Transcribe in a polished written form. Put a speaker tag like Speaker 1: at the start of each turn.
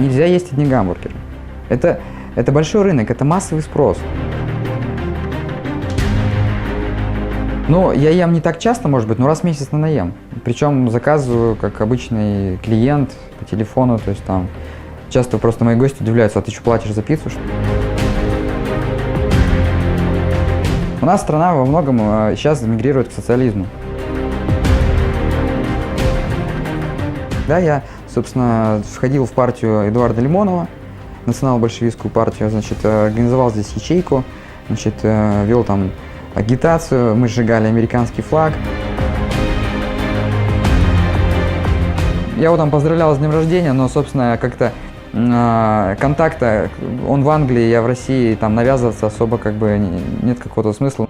Speaker 1: Нельзя есть одни гамбургеры. Это большой рынок, это массовый спрос. Ну, я ем не так часто, может быть, но раз в месяц наем. Причем заказываю, как обычный клиент по телефону, то есть там часто просто мои гости удивляются: а ты что, платишь за пиццу, что ли? У нас страна во многом сейчас мигрирует к социализму. Да, я, собственно, входил в партию Эдуарда Лимонова, национал-большевистскую партию, значит, организовал здесь ячейку, значит, вел там агитацию, мы сжигали американский флаг. Я его там поздравлял с днем рождения, но, собственно, как-то контакта, он в Англии, я в России, там навязываться особо как бы нет какого-то смысла.